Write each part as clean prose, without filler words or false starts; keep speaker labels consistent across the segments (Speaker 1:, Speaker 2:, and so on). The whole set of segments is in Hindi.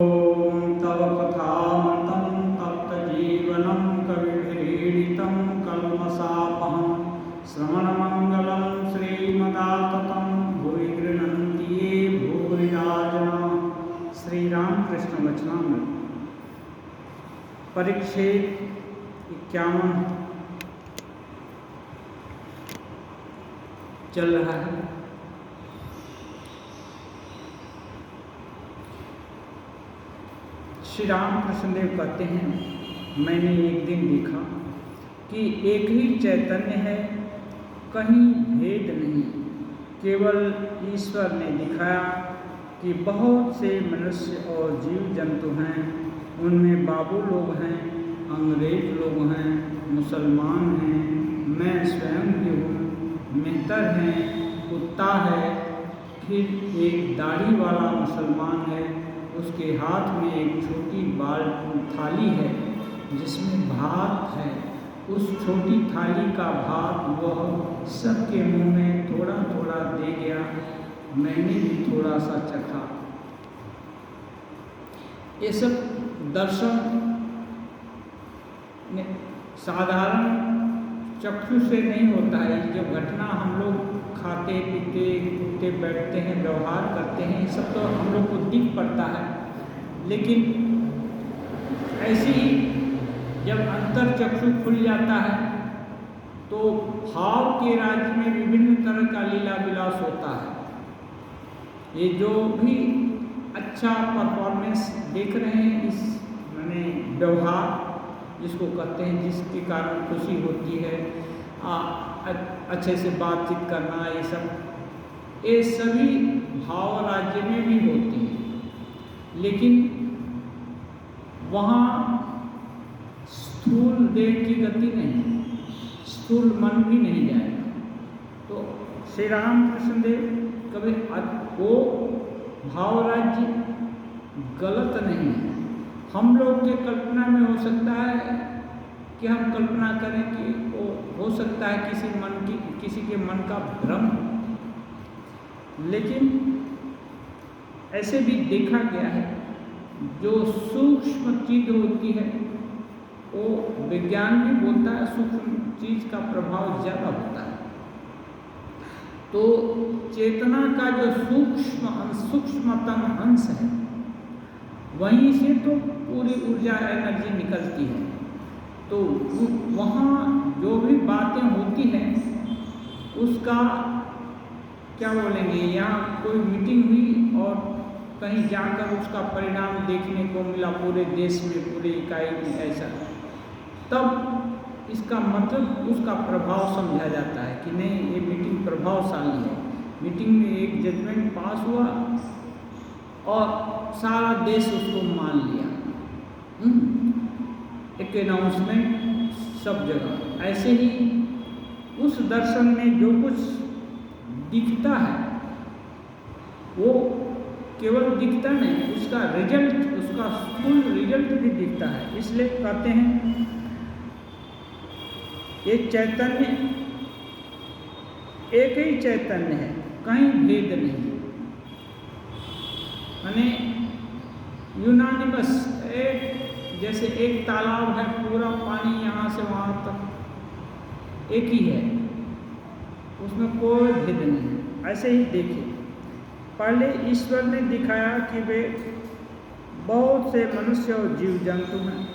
Speaker 1: ॐ तव कथामृतं तप्तजीवनं कविभिरीडितं कल्मषापहं श्रवणमङ्गलं श्रीमदाततं भुवि गृह्णन्ति ये भूरिदा जनाः। श्री रामकृष्ण वचनामृत परिच्छेद 51 चल रहा है। श्री रामकृष्ण देव कहते हैं, मैंने एक दिन देखा कि एक ही चैतन्य है, कहीं भेद नहीं। केवल ईश्वर ने दिखाया कि बहुत से मनुष्य और जीव जंतु हैं, उनमें बाबू लोग हैं, अंग्रेज लोग हैं, मुसलमान हैं, मैं स्वयं भी हूँ, मेहतर हैं, कुत्ता है, फिर एक दाढ़ी वाला मुसलमान है, उसके हाथ में एक छोटी थाली है जिसमें भात है। उस छोटी थाली का भात वह सबके मुंह में थोड़ा थोड़ा दे गया, मैंने भी थोड़ा सा चखा। ये सब दर्शन साधारण चक्षु से नहीं होता है। जब घटना हम लोग खाते पीते उठते बैठते हैं, व्यवहार करते हैं, ये सब तो हम लोग को दिख पड़ता है। लेकिन ऐसे ही जब अंतर चक्षु खुल जाता है तो भाव के राज्य में विभिन्न तरह का लीला विलास होता है। ये जो भी अच्छा परफॉर्मेंस देख रहे हैं, इस माने व्यवहार जिसको कहते हैं, जिसके कारण खुशी होती है, अच्छे से बातचीत करना, ये सभी भाव राज्य में भी होती है। लेकिन वहाँ स्थूल देह की गति नहीं, स्थूल मन भी नहीं जाएगा। तो श्री रामकृष्ण देव कभी वो भाव राज्य गलत नहीं है। हम लोग के कल्पना में हो सकता है कि हम कल्पना करें कि वो हो सकता है किसी के मन का भ्रम, लेकिन ऐसे भी देखा गया है जो सूक्ष्म चीज होती है, वो विज्ञान भी बोलता है सूक्ष्म चीज का प्रभाव ज़्यादा होता है। तो चेतना का जो सूक्ष्मतम अंश है, वहीं से तो पूरी ऊर्जा एनर्जी निकलती है। तो वहाँ जो भी बातें होती हैं उसका क्या बोलेंगे, यहाँ कोई मीटिंग हुई और कहीं जाकर उसका परिणाम देखने को मिला पूरे देश में, पूरे इकाई में, ऐसा, तब इसका मतलब उसका प्रभाव समझा जाता है कि नहीं, ये मीटिंग प्रभावशाली है। मीटिंग में एक जजमेंट पास हुआ और सारा देश उसको मान लिया, एक अनाउंसमेंट सब जगह। ऐसे ही उस दर्शन में जो कुछ दिखता है वो केवल दिखता नहीं, उसका रिजल्ट, उसका फुल रिजल्ट भी दिखता है। इसलिए कहते हैं ये चैतन्य एक ही चैतन्य है, कहीं भेद नहीं। माने यूनानिमस, जैसे एक तालाब है, पूरा पानी यहाँ से वहाँ तक एक ही है, उसमें कोई भेद नहीं। ऐसे ही देखिए, पहले ईश्वर ने दिखाया कि वे बहुत से मनुष्य और जीव जंतु हैं।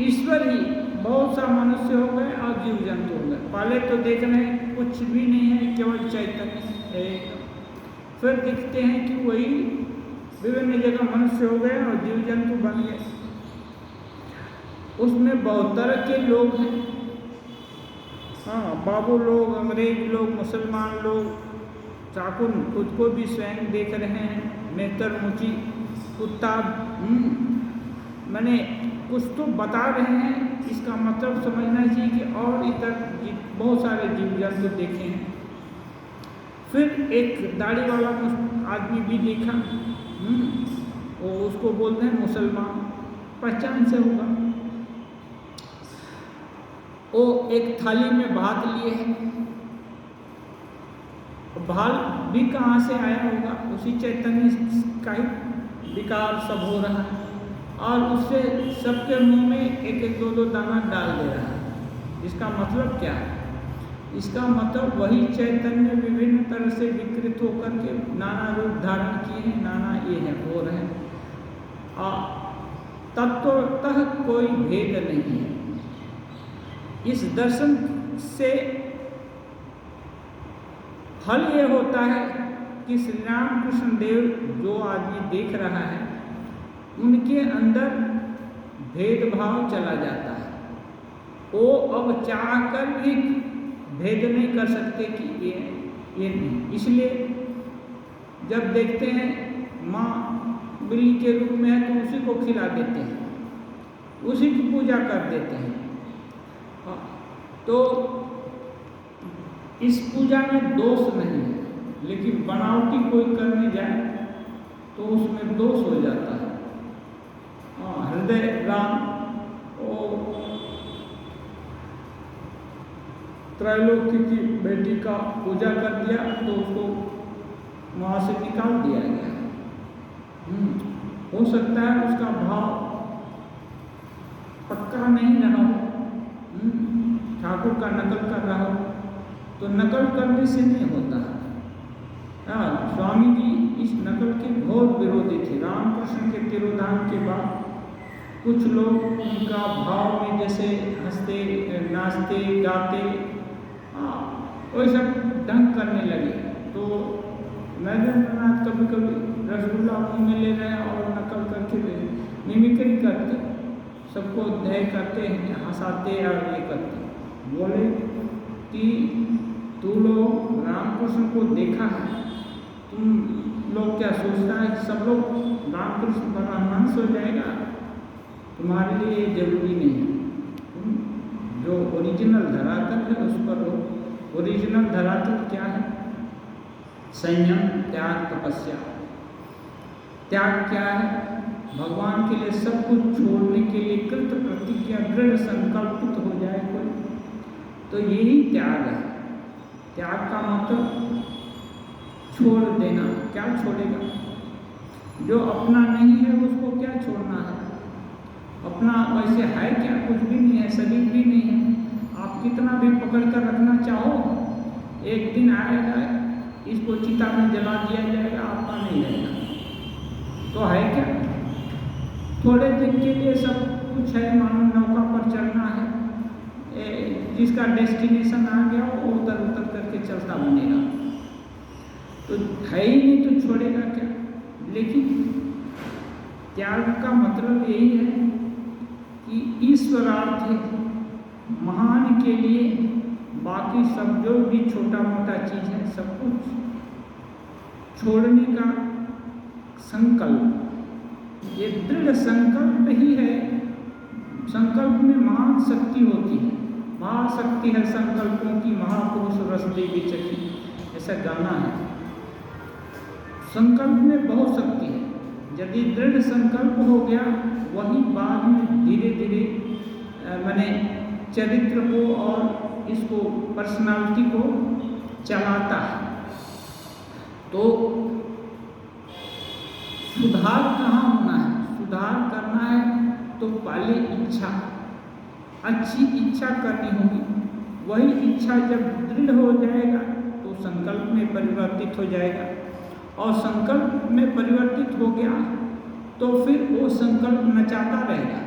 Speaker 1: ईश्वर ही बहुत सा मनुष्य हो गए और जीव जंतु हो गए। पहले तो देख रहे हैं कुछ भी नहीं है, केवल चैतन्य है। फिर दिखते हैं कि वही विभिन्न जगह मनुष्य हो गए और जीव जंतु बन गए। उसमें बहुत तरह के लोग हैं, हाँ, बाबू लोग, अंग्रेज लोग, मुसलमान लोग, चाकुन खुद को भी स्वयं देख रहे हैं, मेहतर मुची, कुत्ता, मैंने कुछ तो बता रहे हैं। इसका मतलब समझना चाहिए कि और इधर बहुत सारे जीव जंतु देखे हैं। फिर एक दाढ़ी वाला आदमी भी देखा, वो उसको बोलते हैं मुसलमान, पहचान से होगा। वो एक थाली में भात लिए हैं, भाल भी कहाँ से आया होगा? उसी चैतन्य का ही विकार सब हो रहा है और उससे सबके मुंह में एक एक दो दो दाना डाल दे रहा है। इसका मतलब क्या है? इसका मतलब वही चैतन्य विभिन्न तरह से विकृत होकर के नाना रूप धारण किए हैं, नाना ये है हो रहे हैं। तत्वतः कोई भेद नहीं है। इस दर्शन से फल ये होता है कि श्री राम कृष्ण देव जो आदमी देख रहा है उनके अंदर भेदभाव चला जाता है। वो अब चाह कर भी भेद नहीं कर सकते कि ये नहीं। इसलिए जब देखते हैं माँ बिल्ली के रूप में है तो उसी को खिला देते हैं, उसी की पूजा कर देते हैं। तो इस पूजा में दोष नहीं है, लेकिन बनावटी कोई करने जाए तो उसमें दोष हो जाता है। हृदय राम त्रैलोक्य की बेटी का पूजा कर दिया तो उसको वहाँ से निकाल दिया गया। हो सकता है उसका भाव पक्का नहीं रहा हो, ठाकुर का नकल कर रहा हो, तो नकल करने से नहीं होता। स्वामी जी इस नकल के बहुत विरोधी थे। रामकृष्ण के तिरोधान के बाद कुछ लोग उनका भाव में जैसे हंसते नाचते गाते वही सब ढंग करने लगे। तो नरेंद्रनाथ कभी कभी रसगुल्ला मुँह में ले रहे हैं और नकल करके मिमिक्री करते, सबको दया करते हैं, हंसाते और ये करते। बोले कि तू लोग रामकृष्ण को देखा है, तुम लोग क्या सोचता है कि सब लोग रामकृष्ण परमहंस हो जाएगा? तुम्हारे लिए ये जरूरी नहीं है। जो ओरिजिनल धरातल है उस पर हो। ओरिजिनल धरातल क्या है? संयम, त्याग, तपस्या। त्याग क्या है? भगवान के लिए सब कुछ छोड़ने के लिए कृत प्रतिज्ञा दृढ़ संकल्पित हो जाए कोई, तो यही त्याग है। त्याग का मतलब छोड़ देना। क्या छोड़ेगा? जो अपना नहीं है उसको क्या छोड़ना है? अपना वैसे है क्या? कुछ भी नहीं है, शरीर भी नहीं है। आप कितना भी पकड़ कर रखना चाहो, एक दिन आएगा इसको चिता में जला दिया जाएगा, आपका नहीं रहेगा। तो है क्या? थोड़े दिन के लिए सब कुछ है, मानो नौका पर चलना है, जिसका डेस्टिनेशन आ गया वो उतर उतर करके चलता बनेगा। तो है ही नहीं तो छोड़ेगा क्या? लेकिन त्याग का मतलब यही है कि ईश्वरार्थ है, महान के लिए बाकी सब जो भी छोटा मोटा चीज़ है सब कुछ छोड़ने का संकल्प। ये दृढ़ संकल्प ही है। संकल्प में महान शक्ति होती है। महाशक्ति है संकल्पों की, महापुरुष रसदे विचकी, ऐसा गाना है। संकल्प में बहुत शक्ति है। यदि दृढ़ संकल्प हो गया, वही बाद में धीरे धीरे माने चरित्र को और इसको पर्सनालिटी को चलाता है। तो सुधार कहाँ होना है? सुधार करना है तो पहले इच्छा, अच्छी इच्छा करनी होगी। वही इच्छा जब दृढ़ हो जाएगा तो संकल्प में परिवर्तित हो जाएगा, और संकल्प में परिवर्तित हो गया तो फिर वो संकल्प नचाता रहेगा,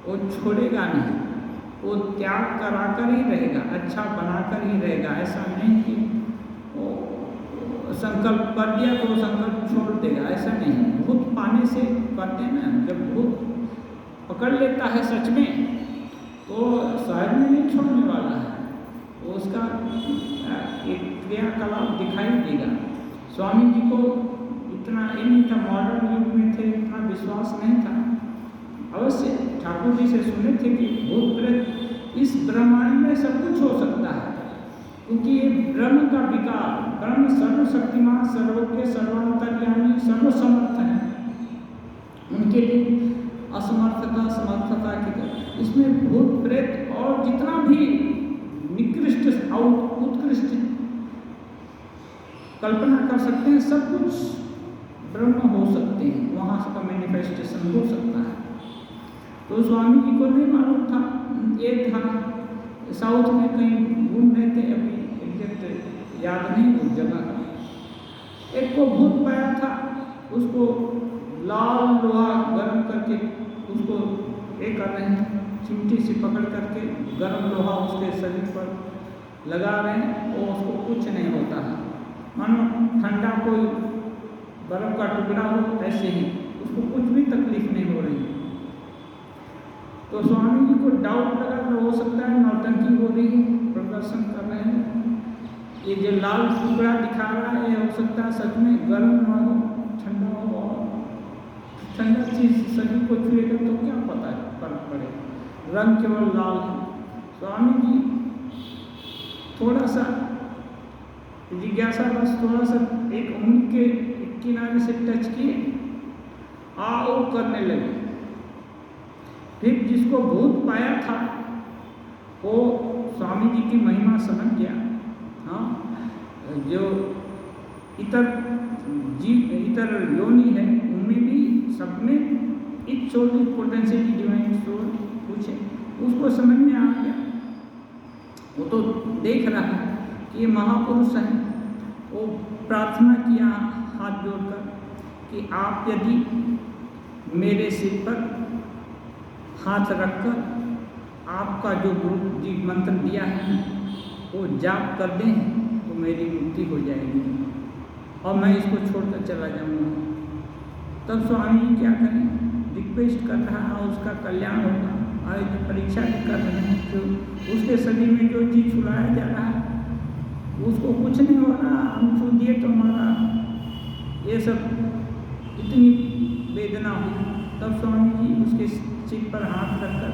Speaker 1: वो छोड़ेगा नहीं, वो त्याग करा कर ही रहेगा, अच्छा बना कर ही रहेगा। ऐसा नहीं कि वो संकल्प कर दिया तो संकल्प छोड़ देगा, ऐसा नहीं। भूत पाने से करते हैं ना, जब भूत पकड़ लेता है सच में तो शहर में नहीं छोड़ने वाला है, वो उसका एक क्रियाकलाप दिखाई देगा। स्वामी जी को इतना ये नहीं था, मॉडर्न युग में थे, इतना विश्वास नहीं था। अवश्य ठाकुर जी से सुने थे कि भूत प्रेत इस ब्रह्मांड में सब कुछ हो सकता है, क्योंकि ये ब्रह्म का विकार, ब्रह्म सर्वशक्तिमान, सर्वज्ञ, सर्वांतर्यामी, सर्वसमर्थ है। उनके लिए असमर्थता समर्थता की तरह इसमें भूत प्रेत और जितना भी निकृष्ट और उत्कृष्ट कल्पना कर सकते हैं, सब कुछ ब्रह्म हो सकते हैं, वहाँ का मैनिफेस्टेशन हो सकता है। तो स्वामी जी को नहीं मालूम था, ये था साउथ में कहीं घूम रहे थे, अभी एग्जैक्ट याद नहीं उस जगह का। एक को भूत पाया था, उसको लाल लोहा गर्म करके उसको एक कर रहे हैं, चिमटी से पकड़ करके गर्म लोहा उसके शरीर पर लगा रहे हैं और उसको कुछ नहीं होता है, मानो ठंडा कोई बर्फ का टुकड़ा हो, ऐसे ही उसको कुछ भी तकलीफ नहीं हो रही। तो स्वामी जी को डाउट लगा कि हो सकता है नौटंकी हो रही है, प्रदर्शन कर रहे हैं, ये जो लाल टुकड़ा दिखा रहा है ये हो सकता है सच में गर्म ना हो, ठंडा हो, और ठंडा चीज शरीर को छुएगा तो क्या पता है फर्क पड़े, रंग केवल लाल है। स्वामी जी थोड़ा सा जिज्ञासा बस थोड़ा सा एक उंगली के किनारे से टच किए, आओ करने लगे। फिर जिसको भूत पाया था वो स्वामी जी की महिमा समझ गया। हाँ, जो इतर योनि है उनमें भी सब में each soul potential divine soul कुछ है, उसको समझ में आ गया। वो तो देख रहा है कि ये महापुरुष है। वो प्रार्थना किया हाथ जोड़कर कि आप यदि मेरे सिर पर हाथ रखकर आपका जो गुरु जी मंत्र दिया है वो जाप कर दें तो मेरी मुक्ति हो जाएगी और मैं इसको छोड़कर चला जाऊंगा। तब स्वामी जी क्या करें, रिक्वेस्ट कर रहा है उसका कल्याण होगा। और जो परीक्षा भी कर रहे हैं जो उसके शरीर में जो चीज़ छुलाया जा रहा है उसको कुछ नहीं हो रहा, हम छू दिए तो हमारा ये सब इतनी वेदना हुई। तब स्वामी जी उसके सिर पर हाथ रखकर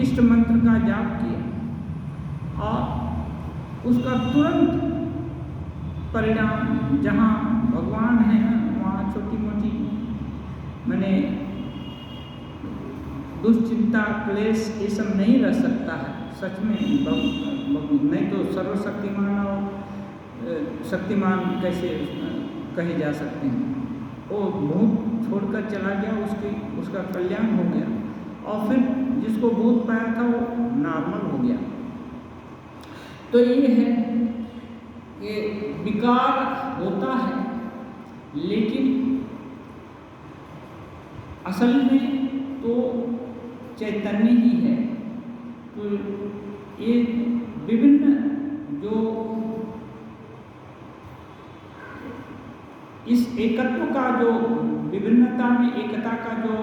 Speaker 1: इष्ट मंत्र का जाप किया और उसका तुरंत परिणाम, जहाँ भगवान है वहाँ छोटी मोटी मैंने दुश्चिंता क्लेश ये सब नहीं रह सकता है सच में। नहीं तो सर्वशक्तिमान और शक्तिमान कैसे कहे जा सकते हैं। वो भूत छोड़कर चला गया, उसका कल्याण हो गया और फिर जिसको भूत पाया था वो नॉर्मल हो गया। तो ये है कि विकार होता है लेकिन असल में तो चैतन्य ही है। तो ये विभिन्न जो इस एकत्व का जो विभिन्नता में एकता का जो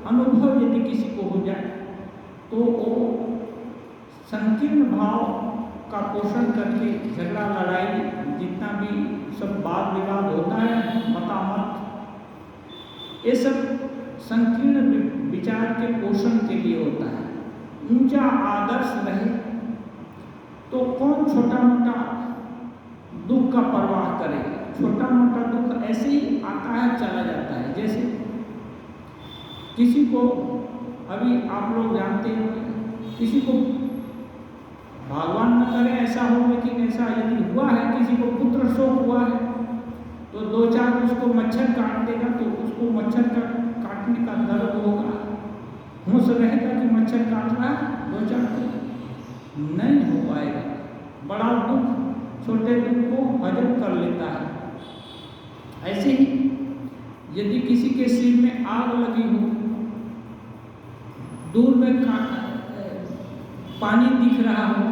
Speaker 1: अनुभव यदि किसी को हो जाए तो वो संकीर्ण भाव का पोषण करके झगड़ा लड़ाई जितना भी सब वाद विवाद होता है, मतामत, ये सब संकीर्ण विचार के पोषण के लिए होता है। ऊंचा आदर्श रहे तो कौन छोटा मोटा दुख का परवाह करे। छोटा मोटा दुख ऐसे ही आता है चला जाता है। जैसे किसी को अभी आप लोग जानते हैं, किसी को भगवान न करे ऐसा हो, लेकिन ऐसा यदि हुआ है, किसी को पुत्र शोक हुआ है तो दो चार उसको मच्छर काट देगा तो उसको मच्छर का काटने का दर्द होगा, होश रहेगा कि मच्छर काट रहा है, दो चार नहीं हो पाएगा। बड़ा दुख छोटे दुख को हजम कर लेता है। ऐसे ही यदि किसी के सिर में आग लगी हो, दूर में पानी दिख रहा हो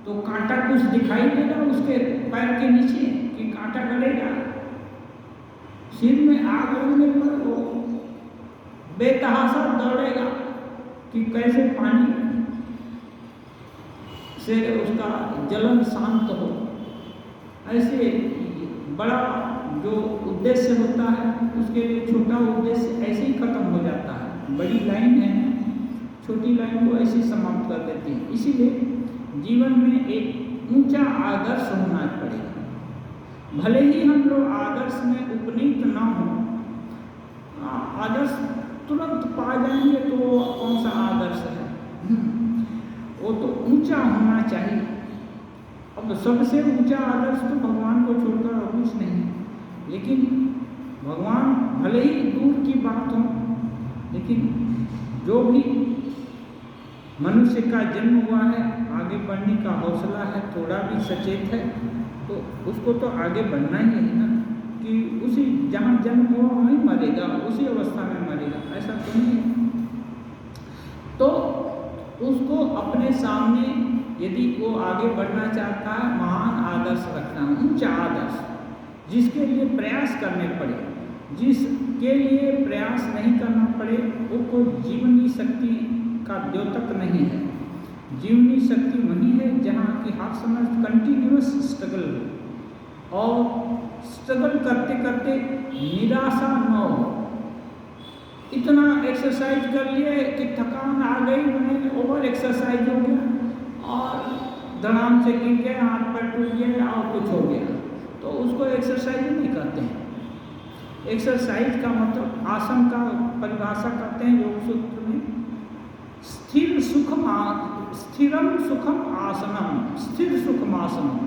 Speaker 1: तो कांटा कुछ दिखाई देगा उसके पैर के नीचे कि कांटा गलेगा। सिर में आग लगने पर वो बेतहाशा दौड़ेगा कि कैसे पानी से उसका जलन शांत हो। ऐसे बड़ा जो उद्देश्य होता है उसके लिए छोटा उद्देश्य ऐसे ही खत्म हो जाता है। बड़ी लाइन है, छोटी लाइन को ऐसे समाप्त कर देती है। इसीलिए जीवन में एक ऊंचा आदर्श होना पड़ेगा। भले ही हम लोग आदर्श में उपनीत ना हो, आदर्श तुरंत पा जाएंगे तो वो कौन सा आदर्श है, वो तो ऊंचा होना चाहिए। अब तो सबसे ऊंचा आदर्श तो भगवान को छोड़कर और कुछ नहीं। लेकिन भगवान भले ही दूर की बात हो, लेकिन जो भी मनुष्य का जन्म हुआ है, आगे बढ़ने का हौसला है, थोड़ा भी सचेत है, तो उसको तो आगे बढ़ना ही है ना, कि उसी जहाँ जन्म हुआ वहीं मरेगा, उसी अवस्था में मरेगा, ऐसा तो नहीं है। तो उसको अपने सामने यदि वो आगे बढ़ना चाहता है, महान आदर्श रखना, ऊंचा आदर्श, जिसके लिए प्रयास करने पड़े, जिसके लिए प्रयास नहीं करना पड़े, वो कोई जीवनी शक्ति का द्योतक नहीं है। जीवनी शक्ति वही है जहाँ की हर समय कंटिन्यूअस स्ट्रगल हो, और स्ट्रगल करते करते निराशा न हो। इतना एक्सरसाइज कर लिए कि थकान आ गई, मैंने ओवर एक्सरसाइज हो गया और धड़ाम से गिर गए, हाथ पैर टूट गया और कुछ हो गया, तो उसको एक्सरसाइज नहीं कहते हैं। एक्सरसाइज का मतलब आसन का परिभाषा करते हैं योग सूत्र में, स्थिरम सुखम आसनम, स्थिर सुखम आसनम,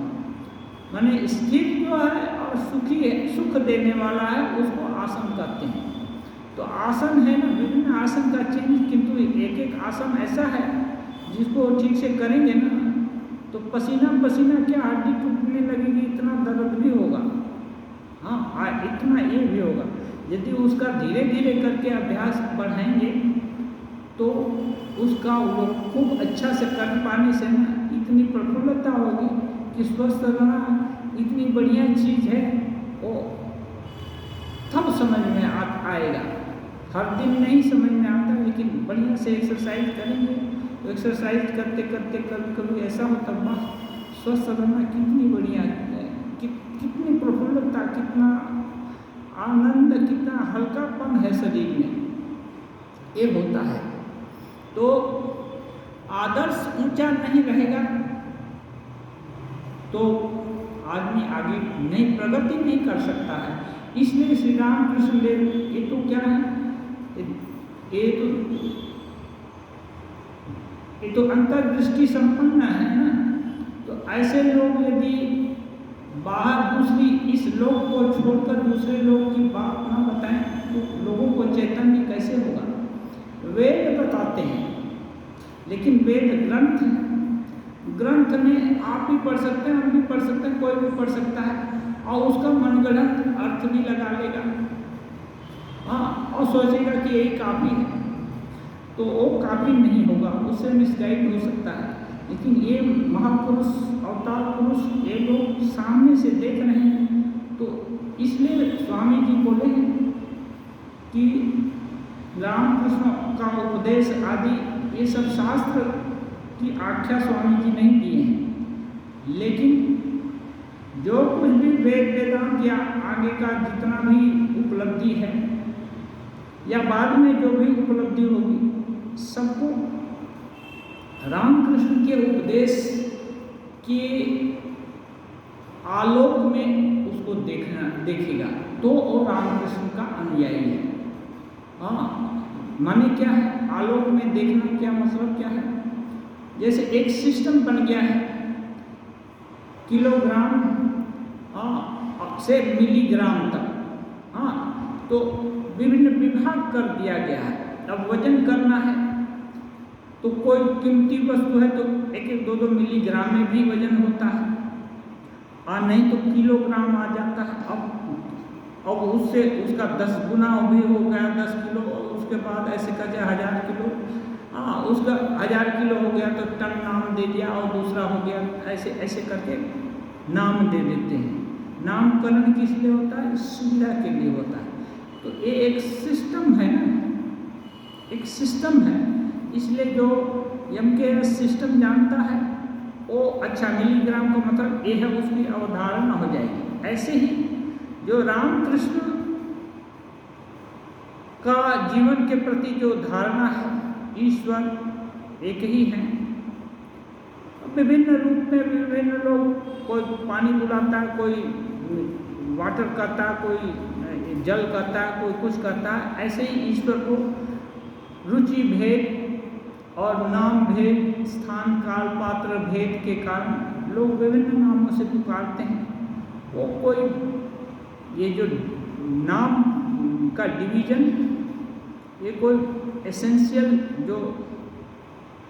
Speaker 1: माने स्थिर जो है और सुखी है, सुख देने वाला है, उसको आसन कहते हैं। तो आसन है ना, विभिन्न आसन का चेंज, किंतु एक एक आसन ऐसा है जिसको ठीक से करेंगे ना तो पसीना पसीना क्या हड्डी टूटने लगेगी, इतना दर्द भी होगा, हाँ इतना ये भी होगा। यदि उसका धीरे धीरे करके अभ्यास बढ़ाएंगे तो उसका वो खूब अच्छा से कर पाने से ना इतनी प्रफुल्लता होगी कि स्वस्थ रहना इतनी बढ़िया चीज़ है, वो तब समझ में आएगा। हर दिन नहीं समझ में आता, लेकिन बढ़िया से एक्सरसाइज करेंगे तो एक्सरसाइज करते करते कभी कभी ऐसा होता है, स्वस्थ रहना कितनी बढ़िया है, कितनी प्रफुल्लता, कितना आनंद, कितना हल्कापन है शरीर में, ये होता है। तो आदर्श ऊंचा नहीं रहेगा तो आदमी आगे नहीं प्रगति नहीं कर सकता है। इसलिए श्री रामकृष्ण देव ये तो क्या है, ये तो अंतर्दृष्टि संपन्न है ना। तो ऐसे लोग यदि बाहर दूसरी इस लोक को छोड़कर दूसरे लोक की बात ना बताएं तो लोगों को चैतन्य कैसे होगा। वेद बताते हैं, लेकिन वेद ग्रंथ है, ग्रंथ में आप भी पढ़ सकते हैं, हम भी पढ़ सकते हैं, कोई भी पढ़ सकता है और उसका मनगढ़ंत अर्थ भी लगा लेगा, हाँ, और सोचेगा कि यही काफ़ी है, तो वो काफ़ी नहीं होगा, उससे मिसगाइड हो सकता है। लेकिन ये महापुरुष, अवतार पुरुष, ये लोग सामने से देख रहे हैं, तो इसलिए स्वामी जी बोले हैं कि रामकृष्ण का उपदेश आदि ये सब शास्त्र की आख्या स्वामी जी नहीं दिए हैं, लेकिन जो कुछ भी वेद वेदांत या आगे का जितना भी उपलब्धि है या बाद में जो भी उपलब्धि होगी, सबको रामकृष्ण के उपदेश के आलोक में उसको देखेगा तो वो रामकृष्ण का अनुयायी है। हाँ, माने क्या है आलोक में देखना, क्या मतलब क्या है, जैसे एक सिस्टम बन गया है, किलोग्राम से मिलीग्राम तक, हाँ, तो विभिन्न विभाग कर दिया गया है। अब वजन करना है तो कोई कीमती वस्तु है तो 1-2 मिलीग्राम में भी वजन होता है, और नहीं तो किलोग्राम आ जाता है। अब उससे उसका 10 गुना भी हो गया, 10 किलो, उसके बाद ऐसे कर जाए 1000 किलो, हाँ, उसका 1000 किलो हो गया तो टन नाम दे दिया, और दूसरा हो गया, ऐसे ऐसे करके नाम दे देते हैं। नामकरण किस लिए होता है, सुविधा के लिए होता है। तो ये एक सिस्टम है ना, एक सिस्टम है, इसलिए जो MKS सिस्टम जानता है वो अच्छा, मिलीग्राम का मतलब ये है, उसकी अवधारणा हो जाएगी। ऐसे ही जो रामकृष्ण का जीवन के प्रति जो धारणा है, ईश्वर एक ही है, विभिन्न रूप में विभिन्न लोग, कोई पानी बुलाता है, कोई वाटर करता है, कोई जल करता है, कोई कुछ करता है। ऐसे ही ईश्वर को रुचि भेद और नाम भेद, स्थान काल पात्र भेद के कारण लोग विभिन्न नामों से पुकारते हैं। वो कोई ये जो नाम का डिवीजन, ये कोई एसेंशियल जो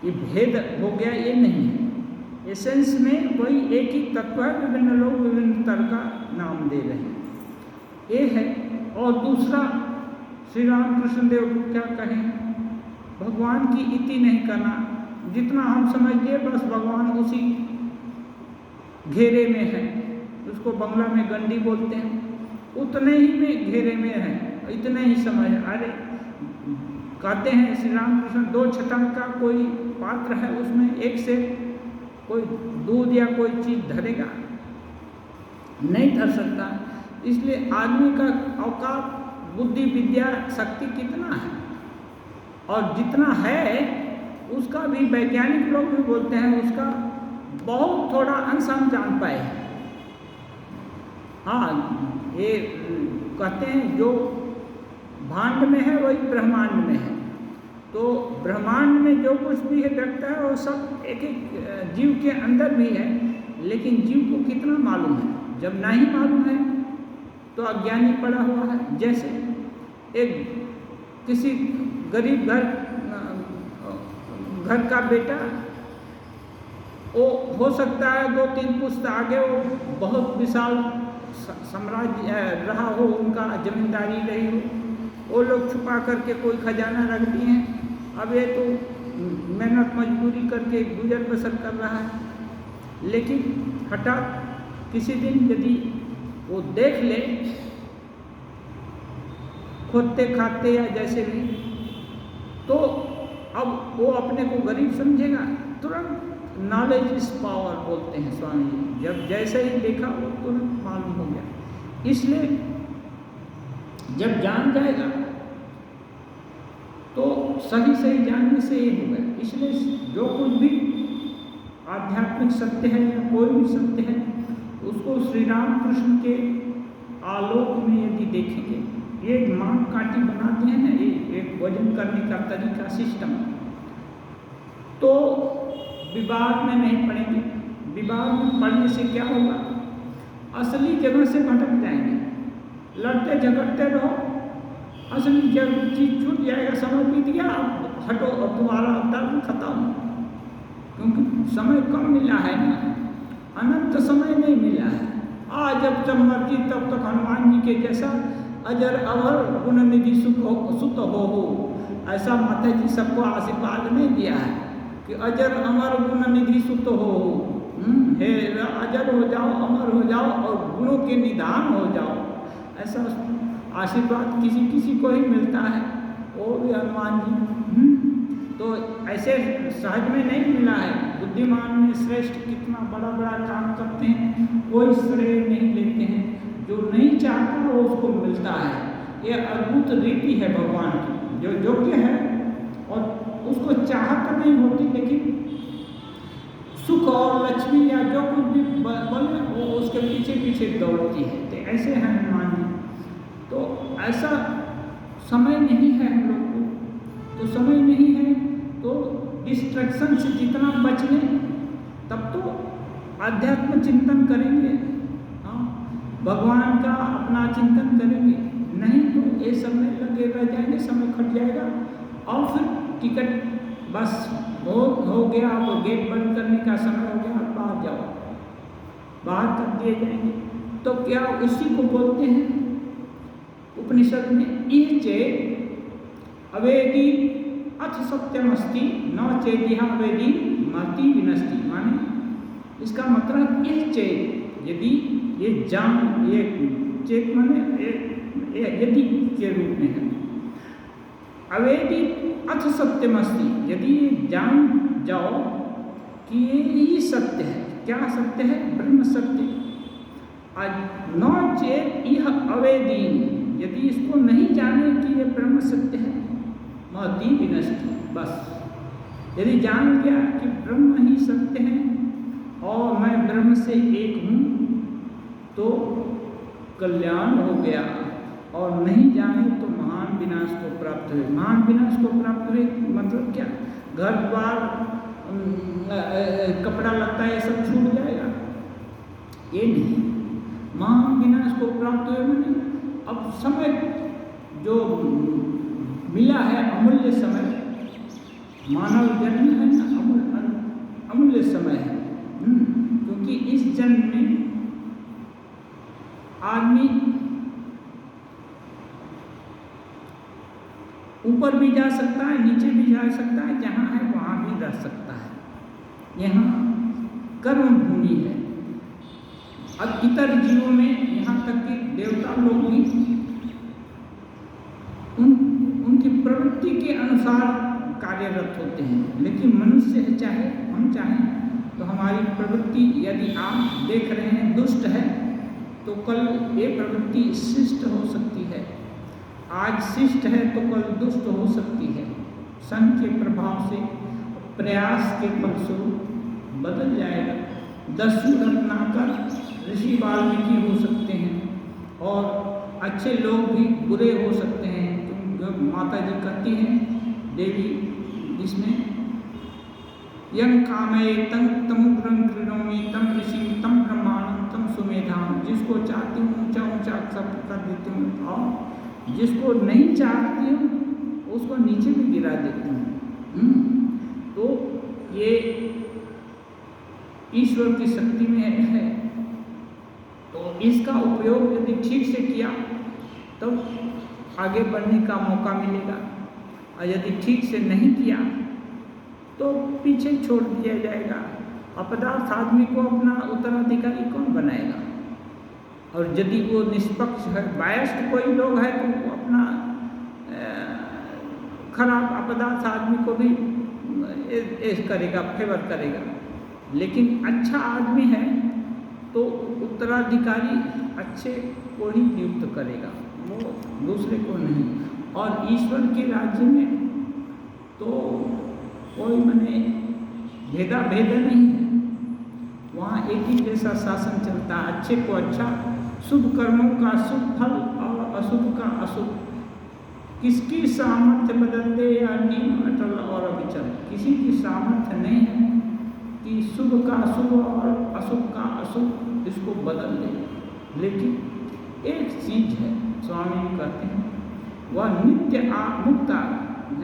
Speaker 1: ये भेद हो गया, ये नहीं है। एसेंस में वही एक ही तत्व है, विभिन्न लोग विभिन्न तरह का नाम दे रहे हैं, ये है। और दूसरा, श्री रामकृष्ण देव क्या कहें, भगवान की इति नहीं करना। जितना हम समझ लिए बस भगवान उसी घेरे में है, उसको बंगला में गंडी बोलते हैं, उतने ही में घेरे में है, इतने ही समझ। अरे कहते हैं श्री रामकृष्ण 2 छटाक का कोई पात्र है, उसमें एक से कोई दूध या कोई चीज़ धरेगा, नहीं धर सकता। इसलिए आदमी का औकात, बुद्धि, विद्या, शक्ति कितना है, और जितना है उसका भी वैज्ञानिक लोग भी बोलते हैं उसका बहुत थोड़ा अंश हम जान पाए हैं। हाँ, ये कहते हैं जो भांड में है वही ब्रह्मांड में है। तो ब्रह्मांड में जो कुछ भी है व्यक्त है वो सब एक एक जीव के अंदर भी है, लेकिन जीव को कितना मालूम है? जब नहीं मालूम है तो अज्ञानी पड़ा हुआ है। जैसे एक किसी गरीब घर का बेटा, वो हो सकता है 2-3 पुश्त आगे वो बहुत विशाल साम्राज्य रहा हो, उनका जमींदारी रही हो, वो लोग छुपा करके कोई खजाना रख दिए हैं। अब ये तो मेहनत मजदूरी करके गुजर बसर कर रहा है, लेकिन हठात किसी दिन यदि वो देख ले खोदते खाते या जैसे भी, तो अब वो अपने को गरीब समझेगा। तुरंत नॉलेज इज पावर बोलते हैं स्वामी जी। जब जैसे ही देखा वो तुरंत मालूम हो गया। इसलिए जब जान जाएगा तो सही सही जानने से ये होगा। इसलिए जो कुछ भी आध्यात्मिक सत्य है या कोई भी सत्य है, उसको श्री राम कृष्ण के आलोक में यदि देखेंगे, ये मांग काटी बनाते हैं ना, ये एक वजन करने का तरीका, सिस्टम, तो विवाद में नहीं पड़ेंगे। विवाद में पड़ने से क्या होगा? असली जगह से भटक जाएंगे। लड़ते झगड़ते रहो, असली जगह चीज छूट जाएगा, समय बीत गया, अब हटो और तुम्हारा दर्द खत्म। क्योंकि समय कम मिला है ना, अनंत समय नहीं मिला है। आज जब जब मर्जी तब तक हनुमान जी के जैसा अजर अमर गुण निधि सुत हो, ऐसा माता जी सबको आशीर्वाद नहीं दिया है कि अजर अमर गुण निधि सुत हो। हे अजर हो जाओ, अमर हो जाओ और गुणों के निधान हो जाओ, ऐसा आशीर्वाद किसी किसी को ही मिलता है, वो भी हनुमान जी। तो ऐसे सहज में नहीं मिला है। बुद्धिमान में श्रेष्ठ कितना बड़ा बड़ा काम करते हैं, कोई श्रेय नहीं लेते हैं। जो नहीं चाहता वो उसको मिलता है। ये अद्भुत रीति है भगवान की। जो योग्य है और उसको चाहत नहीं होती, लेकिन सुख और लक्ष्मी या जो कुछ भी बने वो उसके पीछे पीछे दौड़ती है। तो ऐसे हैं हनुमान जी। तो ऐसा समय नहीं है हम लोग को, तो समय नहीं है तो डिस्ट्रैक्शन से जितना बच लें, तब तो आध्यात्म चिंतन करेंगे, हाँ, भगवान का अपना चिंतन करेंगे। नहीं तो ये सब में लगे रह जाएंगे, समय खट जाएगा और फिर टिकट बस हो गया, वो गेट बंद करने का समय हो गया, बाहर जाओ, बाहर कर दिए जाएंगे। तो क्या उसी को बोलते हैं उपनिषद में, इह चेत् अवेदी अथ सत्यमस्ति न चेदिहा वेदी मति विनष्टि। माने इसका मतलब इह चेत्, यदि ये जान, ये चेत माने यदि के रूप में है। अवेदी अथ सत्यमस्ति, यदि जान जाओ कि ये ही सत्य है। क्या सत्य है? ब्रह्म सत्य। न चेत यह अवेदी, यदि इसको नहीं जाने कि ये ब्रह्म सत्य है, महती विनष्टि। बस यदि जान गया कि ब्रह्म ही सत्य है और मैं ब्रह्म से एक हूँ, तो कल्याण हो गया। और नहीं जाने तो महान विनाश को प्राप्त हुए। महान विनाश को प्राप्त हुए मतलब क्या? घर द्वार, कपड़ा लगता है, ये सब छूट जाएगा। ये नहीं। महान विनाश को प्राप्त हुए मैंने अब समय जो मिला है, अमूल्य समय, मानव जन्म है ना, अमूल्य समय है। क्योंकि इस जन्म में आदमी ऊपर भी जा सकता है, नीचे भी जा सकता है, जहाँ है वहाँ भी रह सकता है। यहाँ कर्म भूमि है। अब इतर जीवों में यहाँ तक कि देवता लोग भी उनकी प्रवृत्ति के अनुसार कार्यरत होते हैं, लेकिन मनुष्य है, चाहे हम चाहें तो हमारी प्रवृत्ति, यदि आप देख रहे हैं दुष्ट है तो कल ये प्रवृत्ति शिष्ट हो सकती है। आज शिष्ट है तो कल दुष्ट हो सकती है। संघ के प्रभाव से प्रयास के फलस्वरूप बदल जाएगा। दस्यु रत्नाकर ऋषि वाल्मीकि हो सकते हैं और अच्छे लोग भी बुरे हो सकते हैं। जो माता जी कहती हैं देवी, जिसमें यं कामये तं तमुग्रं कृणोमि तं ऋषि तं ब्रह्माणं तं सुमेधाम। जिसको चाहती हूँ ऊंचा ऊंचा सब कर देती हूँ और जिसको नहीं चाहती हूँ उसको नीचे भी गिरा देती हूँ। तो ये ईश्वर की शक्ति में है। तो इसका उपयोग यदि ठीक से किया तो आगे बढ़ने का मौका मिलेगा, और यदि ठीक से नहीं किया तो पीछे छोड़ दिया जाएगा। अपदार्थ आदमी को अपना उत्तराधिकारी कौन बनाएगा? और यदि वो निष्पक्ष है, बायस्ड कोई लोग है तो वो अपना खराब अपदार्थ आदमी को भी करेगा, फेवर करेगा। लेकिन अच्छा आदमी है तो उत्तराधिकारी अच्छे को ही नियुक्त करेगा, वो दूसरे को नहीं। और ईश्वर के राज्य में तो कोई मने भेद नहीं है। वहाँ एक ही जैसा शासन चलता है। अच्छे को अच्छा, शुभ कर्मों का शुभ फल और अशुभ का अशुभ। किसकी सामर्थ्य बदल दे या नियम अटल और अविचल। किसी की सामर्थ्य नहीं है कि शुभ का शुभ और अशुभ का अशुभ इसको बदल दे। लेकिन एक चीज है, स्वामी जी कहते हैं, वह नित्य मुक्ता,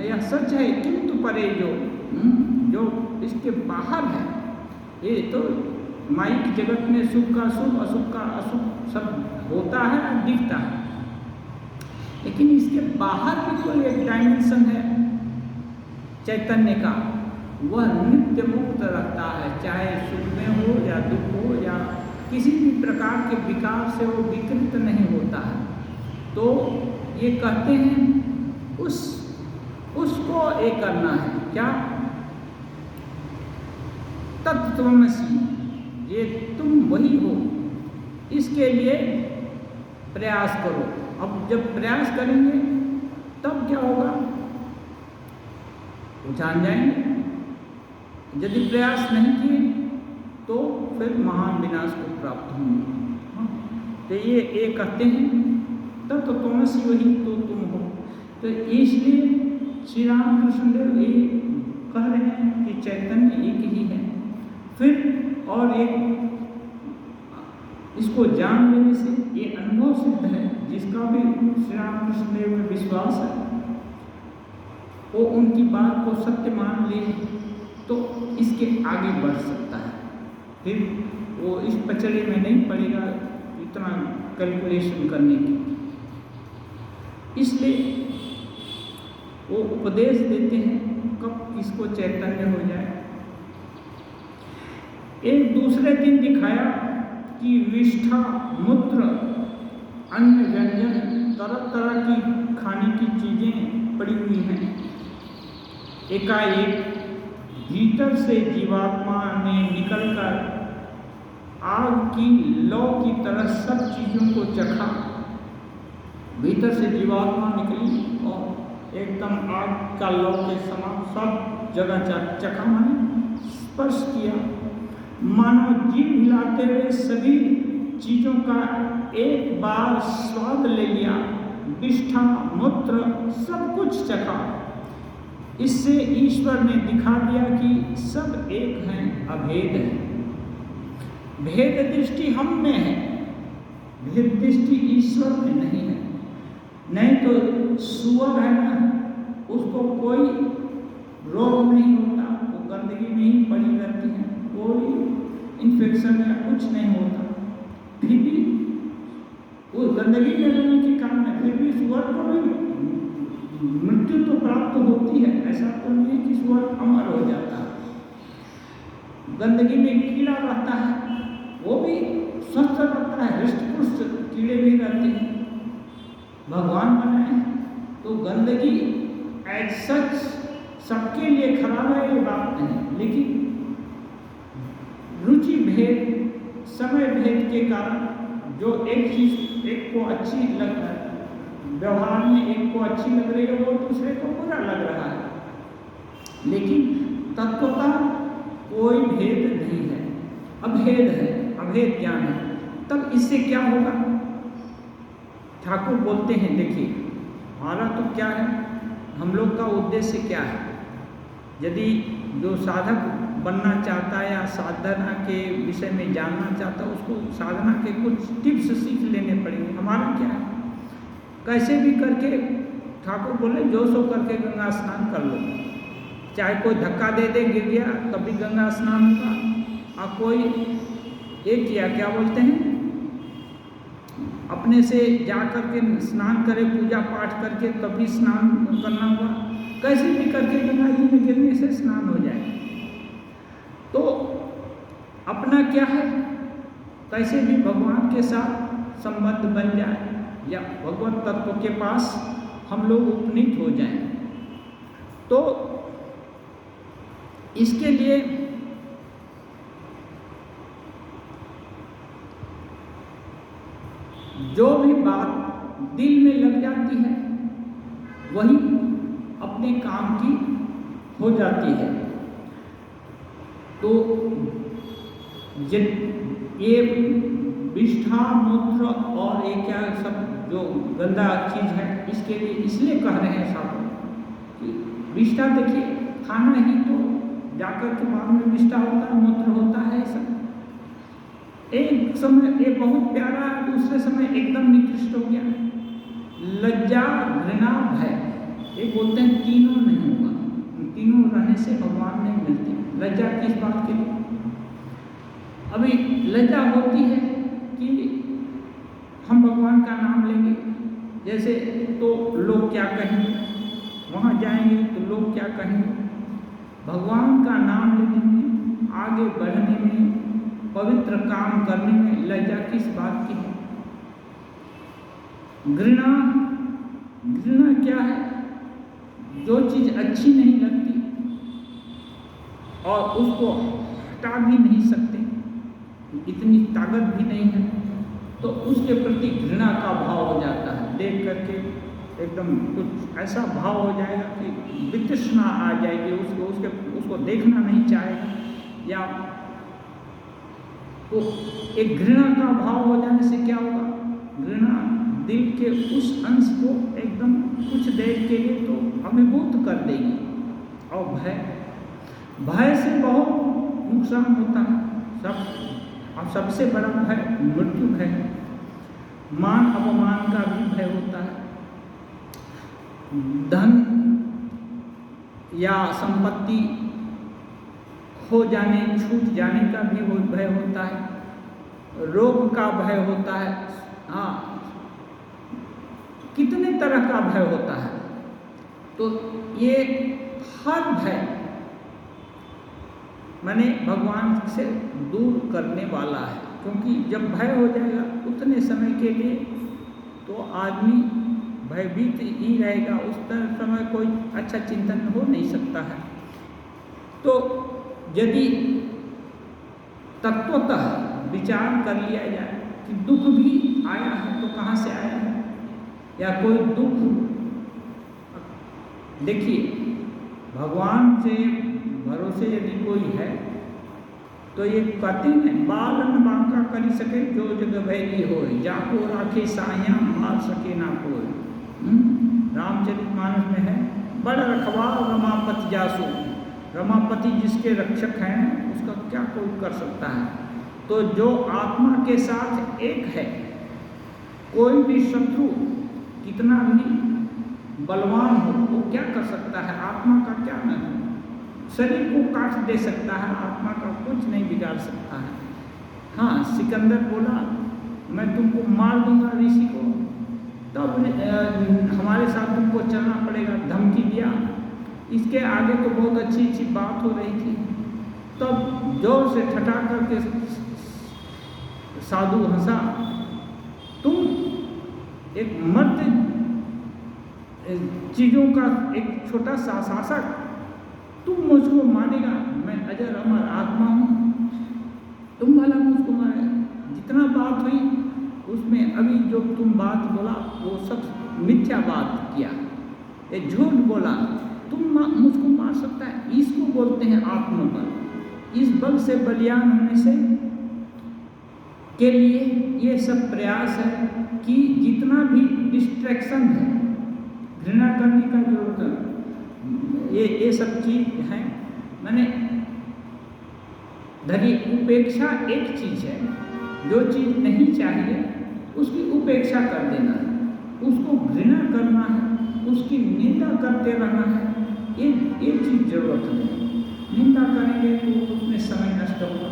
Speaker 1: यह सच है किंतु परे जो इसके बाहर है। ये तो माइक जगत में शुभ का शुभ अशुभ का अशुभ सब होता है, दिखता है, लेकिन इसके बाहर भी कोई एक डायमेंशन है चैतन्य का, वह नित्य मुक्त रहता है। चाहे सुख में हो या दुख हो या किसी भी प्रकार के विकार से वो विकृत नहीं होता है। तो ये कहते हैं उसको ये करना है क्या? तत्त्वमसि, ये तुम वही हो, इसके लिए प्रयास करो। अब जब प्रयास करेंगे तब क्या होगा? वो जान जाएंगे। यदि प्रयास नहीं किए तो फिर महान विनाश को प्राप्त होंगे। तो ये कहते हैं तत्त्वमसि, वही तो तुम हो। तो इसलिए श्री रामकृष्ण देव ये कह रहे हैं कि चैतन्य एक ही है। फिर और एक इसको जान लेने से ये अनुभव सिद्ध है, जिसका भी श्री रामकृष्ण देव में विश्वास है वो उनकी बात को सत्य मान ले तो इसके आगे बढ़ सकता है। फिर वो इस पचड़े में नहीं पड़ेगा इतना कैलकुलेशन करने की। इसलिए वो उपदेश देते हैं कब किसको चैतन्य हो जाए। एक दूसरे दिन दिखाया कि विष्ठा, मूत्र, अन्य व्यंजन, तरह तरह की खाने की चीज़ें पड़ी हुई हैं। एकाएक भीतर से जीवात्मा ने निकलकर आग की लौ की तरह सब चीज़ों को चखा। भीतर से जीवात्मा निकली और एकदम आग का लौ के समान सब जगह चखा, माने स्पर्श किया। मानो जीभ हिलाते हुए सभी चीज़ों का एक बार स्वाद ले लिया। विष्ठा, मूत्र सब कुछ चखा। इससे ईश्वर ने दिखा दिया कि सब एक हैं, अभेद है। भेद दृष्टि हम में है, भेद दृष्टि ईश्वर में नहीं है। नहीं तो सुअर है ना, उसको कोई रोग नहीं होता, वो गंदगी में ही पड़ी रहती है, कोई इन्फेक्शन या कुछ नहीं होता, फिर भी वो गंदगी में रहने के कारण है, फिर भी सुअर को भी मृत्यु तो प्राप्त होती है। ऐसा तो नहीं है कि सुअर अमर हो जाता है, गंदगी में कीड़ा रहता है, वो भी स्वस्थ रहता है, हृष्ट पुष्ट कीड़े भी रहते हैं, भगवान बनाए। तो गंदगी एज सच सबके लिए खराब है ये बात नहीं, लेकिन रुचि भेद, समय भेद के कारण जो एक चीज एक को अच्छी लग रहा है, व्यवहार में एक को अच्छी लग रही है, वो दूसरे को बुरा लग रहा है, लेकिन तत्वतः कोई भेद नहीं है, अभेद है, अभेद ज्ञान है। तब इससे क्या होगा? ठाकुर बोलते हैं, देखिए हमारा तो क्या है, हम लोग का उद्देश्य क्या है? यदि जो साधक बनना चाहता है या साधना के विषय में जानना चाहता है, उसको साधना के कुछ टिप्स सीख लेने पड़ेंगे। हमारा क्या है? कैसे भी करके ठाकुर बोले जो सो करके गंगा स्नान कर लो, चाहे कोई धक्का दे दे गिर गया तब भी गंगा स्नान होगा, और कोई एक किया क्या बोलते हैं, अपने से जा करके स्नान करे, पूजा पाठ करके तभी स्नान करना होगा, कैसे भी करके गंगा जी में गिरने से स्नान हो जाए। तो अपना क्या है, कैसे भी भगवान के साथ संबंध बन जाए या भगवत तत्व के पास हम लोग उपनीत हो जाएं। तो इसके लिए जो भी बात दिल में लग जाती है वही अपने काम की हो जाती है। तो ये विष्ठा मूत्र और ये क्या सब जो गंदा चीज है, इसके लिए इसलिए कह रहे हैं साहब कि विष्ठा देखिए खाना ही तो जाकर के बाद में विष्ठा होता है, मूत्र होता है, सब एक समय ये बहुत प्यारा है, दूसरे समय एकदम निकृष्ट हो गया। लज्जा, घृणा, भय, ये बोलते हैं तीनों नहीं होगा, तीनों रहने से भगवान नहीं मिलते। लज्जा किस बात के लिए? अभी लज्जा होती है कि हम भगवान का नाम लेंगे, जैसे तो लोग क्या कहेंगे, वहाँ जाएंगे तो लोग क्या कहेंगे। भगवान का नाम लेने में, आगे बढ़ने में, पवित्र काम करने में लज्जा किस बात की है? घृणा, घृणा क्या है? जो चीज अच्छी नहीं लगती और उसको हटा भी नहीं सकते, इतनी ताकत भी नहीं है, तो उसके प्रति घृणा का भाव हो जाता है। देख करके एकदम कुछ ऐसा भाव हो जाएगा कि वितृष्णा आ जाएगी, उसको देखना नहीं चाहेगा, या तो एक घृणा का भाव हो जाने से क्या होगा? घृणा दिल के उस अंश को एकदम कुछ देर के लिए तो अभिभूत कर देगी। और भय से बहुत नुकसान होता है, और सबसे बड़ा भय मृत्यु भय है। मान अपमान का भी भय होता है, धन या संपत्ति खो जाने, छूट जाने का भी भय होता है, रोग का भय होता है। हाँ, कितने तरह का भय होता है। तो ये हर भय माने भगवान से दूर करने वाला है, क्योंकि जब भय हो जाएगा उतने समय के लिए तो आदमी भयभीत ही रहेगा, उस समय कोई अच्छा चिंतन हो नहीं सकता है। तो यदि तत्वतः विचार कर लिया जाए कि दुख भी आया है तो कहाँ से आया है, या कोई दुख, देखिए भगवान से भरोसे यदि कोई है तो ये कहते हैं बालन बांका करी सके जो जग भैली हो, जाको राखे साया मार सके ना कोई। रामचरितमानस में है, बड़ रखवाल रमापति जासु, रमापति जिसके रक्षक हैं उसका क्या कोई कर सकता है। तो जो आत्मा के साथ एक है, कोई भी शत्रु कितना भी बलवान हो वो क्या कर सकता है? आत्मा का क्या नहीं, शरीर को काट दे सकता है, आत्मा का कुछ नहीं बिगाड़ सकता है। हाँ, सिकंदर बोला मैं तुमको मार दूंगा ऋषि को, तब हमारे साथ तुमको चलना पड़ेगा, धमकी दिया। इसके आगे तो बहुत अच्छी अच्छी बात हो रही थी, तब जोर से ठठा करके साधु हंसा। तुम एक मर्द चीज़ों का एक छोटा सा शासक, तुम मुझको मानेगा? मैं अजर अमर आत्मा हूँ, तुम भला मुझको मारे? जितना बात हुई उसमें अभी जो तुम बात बोला वो सब मिथ्या बात किया, ये झूठ बोला, तुम मुझको मार सकता है? इसको बोलते हैं आत्मबल। इस बल से बलियान होने से के लिए ये सब प्रयास है कि जितना भी डिस्ट्रैक्शन है, घृणा करने का जरूरत है, ये सब चीज है। मैंने धरी उपेक्षा एक चीज है, जो चीज नहीं चाहिए उसकी उपेक्षा कर देना है, उसको घृणा करना है, उसकी निंदा करते रहना है, ये चीज जरूरत है। निंदा करेंगे तो उसमें समय नष्ट होगा,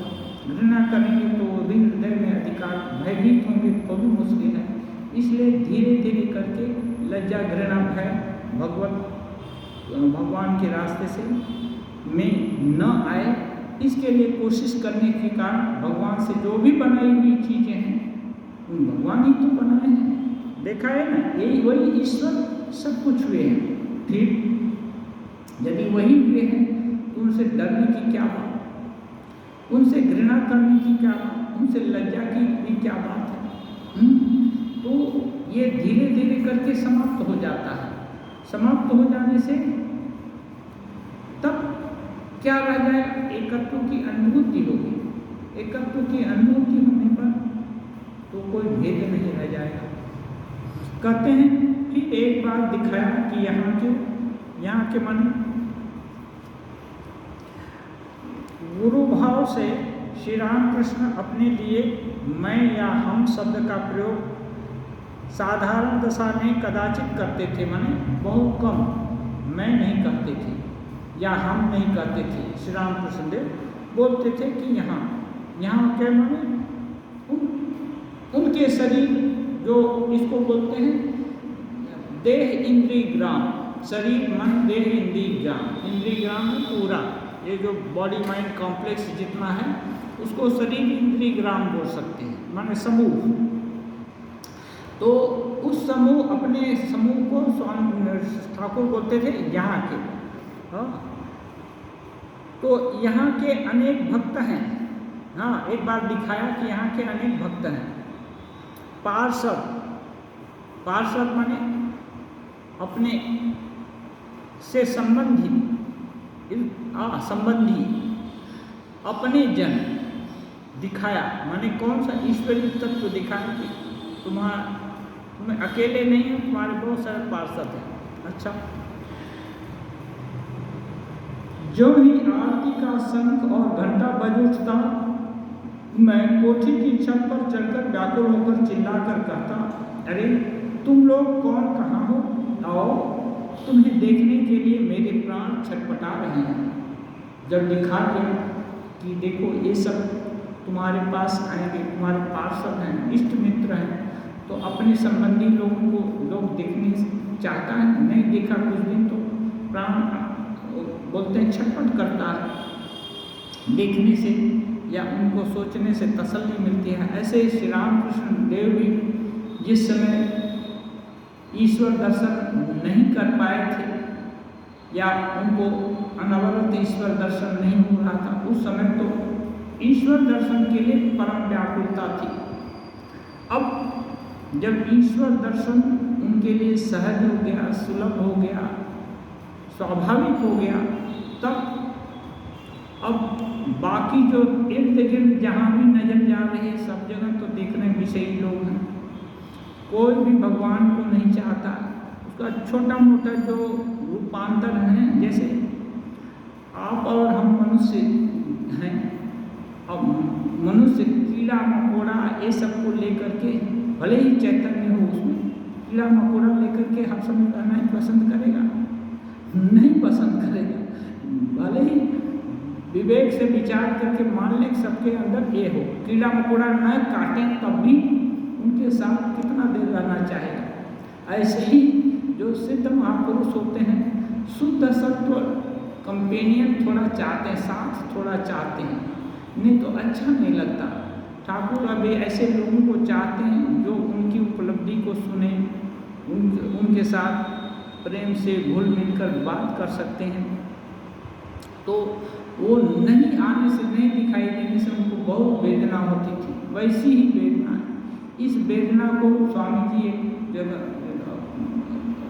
Speaker 1: घृणा करेंगे तो हृदय में अधिकार भयभीत होंगे तो भी मुश्किल है। इसलिए धीरे धीरे करके लज्जा घृणा भय भगवान के रास्ते से में न आए, इसके लिए कोशिश करने के कारण भगवान से जो भी बनाई हुई चीज़ें हैं उन भगवान ही तो बनाए हैं। देखा है ना, यही वही ईश्वर सब कुछ हुए हैं। फिर यदि वही हुए हैं तो उनसे डरने की क्या बात, उनसे घृणा करने की क्या बात, उनसे लज्जा की भी क्या बात है? तो ये धीरे धीरे करके समाप्त हो जाता है। समाप्त हो जाने से तब क्या रह जाएगा? एकत्व की अनुभूति होगी। एकत्व की अनुभूति होने पर तो कोई भेद नहीं रह जाएगा। कहते हैं फिर एक बार दिखाया कि यहाँ के मन गुरु भाव से श्री रामकृष्ण अपने लिए मैं या हम शब्द का प्रयोग साधारण दशा में कदाचित करते थे, माने बहुत कम, मैं नहीं कहते थे या हम नहीं कहते थे। श्री रामकृष्ण देव बोलते थे कि यहाँ क्या माने उनके शरीर जो इसको बोलते हैं देह इंद्रिय ग्राम, शरीर मन देह इंद्रिय ग्राम। इंद्रिय ग्राम में पूरा ये जो बॉडी माइंड कॉम्प्लेक्स जितना है उसको शरीर इंद्रिय ग्राम बोल सकते हैं, माने समूह। तो उस समूह, अपने समूह को स्वामी ठाकुर बोलते थे यहाँ के। हाँ, तो यहाँ के अनेक भक्त हैं। हाँ, एक बार दिखाया कि यहाँ के अनेक भक्त हैं। पार्षद माने अपने से संबंधी अपने जन दिखाया, माने कौन सा ईश्वरीय तत्व दिखाया कि तुम्हें अकेले नहीं है, तुम्हारे बहुत सारे पार्षद हैं। अच्छा, जो ही आरती का शंख और घंटा बज उठता, मैं कोठी की छत पर चढ़कर व्याकुल होकर चिल्लाकर कहता, अरे तुम लोग कौन, कहाँ हो? आओ, तुम्हें देखने के लिए मेरे प्राण छटपटा रहे हैं। जब दिखा दिया कि देखो ये सब तुम्हारे पास आएंगे, तुम्हारे पार्षद हैं, इष्ट मित्र हैं, तो अपने संबंधी लोगों को लोग देखने चाहता है। नहीं देखा कुछ दिन तो प्राण बोलते हैं छटपट करता है देखने से, या उनको सोचने से तसल्ली मिलती है। ऐसे ही श्री रामकृष्ण देव भी जिस समय ईश्वर दर्शन नहीं कर पाए थे या उनको अनवरत ईश्वर दर्शन नहीं हो रहा था, उस समय तो ईश्वर दर्शन के लिए परम व्याकुलता थी। अब जब ईश्वर दर्शन उनके लिए सहज हो गया, सुलभ हो गया, स्वाभाविक हो गया, तब अब बाकी जो इर्द गिर्द जहाँ भी नजर जा रहे हैं सब जगह तो देखने विषयी लोग हैं। कोई भी भगवान को नहीं चाहता। उसका छोटा मोटा जो रूपांतर है, जैसे आप और हम मनुष्य हैं, अब मनुष्य कीड़ा मकोड़ा ये सबको लेकर के, भले ही चैतन्य हो उसमें, कीड़ा मकोड़ा लेकर के हर समय रहना ही पसंद करेगा? नहीं पसंद करेगा। भले ही विवेक से विचार करके मान लें सबके अंदर ये हो, कीड़ा मकोड़ा न काटें तब भी उनके साथ कितना देर रहना चाहेगा। ऐसे ही जो सिद्ध महापुरुष होते हैं, शुद्ध सत्व कंपेनियन थोड़ा चाहते हैं, साथ थोड़ा चाहते हैं, नहीं तो अच्छा नहीं लगता। ठाकुर अभी ऐसे लोगों को चाहते हैं जो उनकी उपलब्धि को सुने, उनके साथ प्रेम से घुल मिलकर बात कर सकते हैं। तो वो नहीं आने से, नहीं दिखाई देने से उनको बहुत वेदना होती थी। वैसी ही वेदना, इस वेदना को स्वामी जी एक जगह